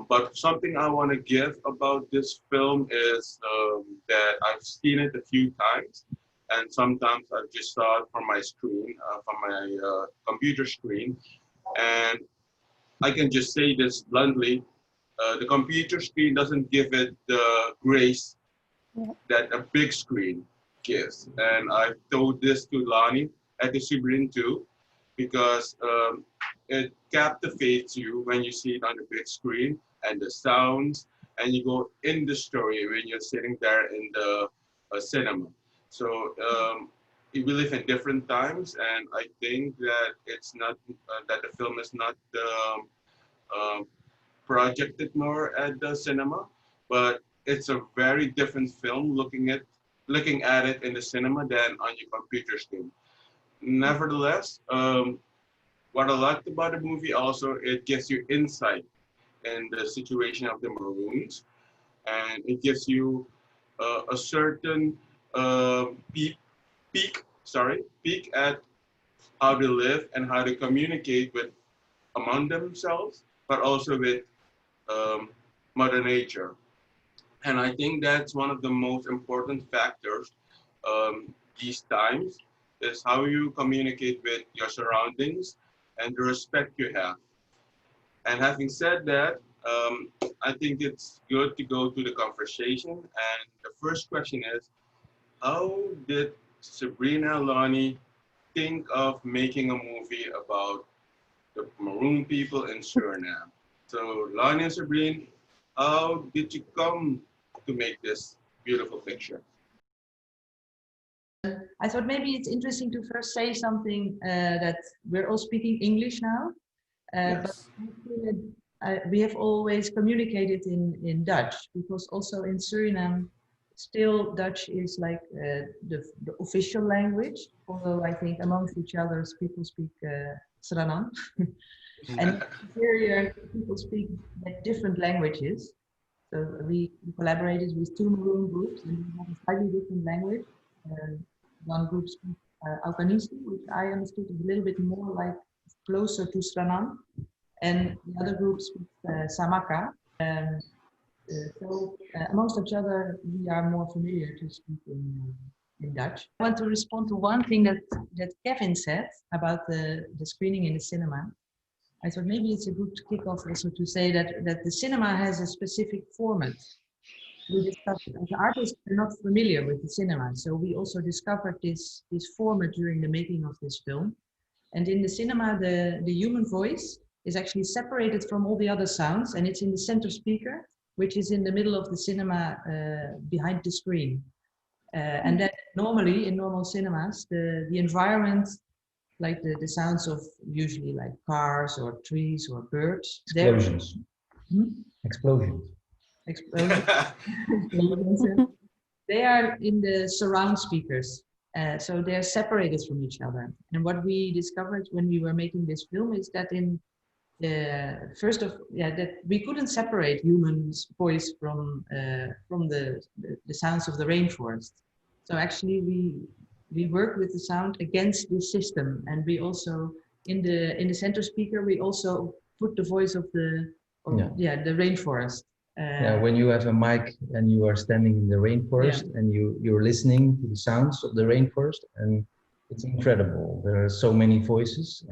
But something I want to give about this film is that I've seen it a few times, and sometimes I just saw it from my screen, from my computer screen, and I can just say this bluntly: the computer screen doesn't give it the grace that a big screen gives. And I've told this to Lonnie at the Siebren too, because it captivates you when you see it on the big screen and the sounds, and you go in the story when you're sitting there in the cinema. So we live in different times, and I think that it's not that the film is not um, projected more at the cinema, but it's a very different film looking at it in the cinema than on your computer screen. Nevertheless, what I liked about the movie also, it gives you insight in the situation of the Maroons, and it gives you a certain uh, peek, peek at how they live and how they communicate with among themselves, but also with um, Mother Nature. And I think that's one of the most important factors these times is how you communicate with your surroundings and the respect you have. And having said that, I think it's good to go to the conversation. And the first question is, how did Sabrina and Lonnie think of making a movie about the Maroon people in Suriname? So Lonnie and Sabrina, how did you come to make this beautiful picture? I thought maybe it's interesting to first say something that we're all speaking English now, Yes. but we have always communicated in Dutch, because also in Suriname, still Dutch is like the official language, although I think amongst each other people speak Suriname. And here people speak like different languages. So we collaborated with two Maroon groups, and we have a slightly different language. One group speaks Albanese, which I understood is a little bit more like closer to Suriname, and the other group speaks Samaka. So amongst each other, we are more familiar to speak in Dutch. I want to respond to one thing that Kevin said about the screening in the cinema. I thought maybe it's a good kickoff also to say that the cinema has a specific format. We discovered, as artists, we're not familiar with the cinema, so we also discovered this format during the making of this film. And in the cinema, the human voice is actually separated from all the other sounds, and it's in the center speaker, which is in the middle of the cinema behind the screen. And that normally, in normal cinemas, the environment, like the sounds of usually like cars or trees or birds. Explosions. Explosions. They are in the surround speakers. So they're separated from each other. And what we discovered when we were making this film is that that we couldn't separate human voice from the sounds of the rainforest. So actually we work with the sound against this system, and we also in the center speaker we also put the voice of the rainforest. When you have a mic and you are standing in the rainforest and you're listening to the sounds of the rainforest, and it's incredible. There are so many voices.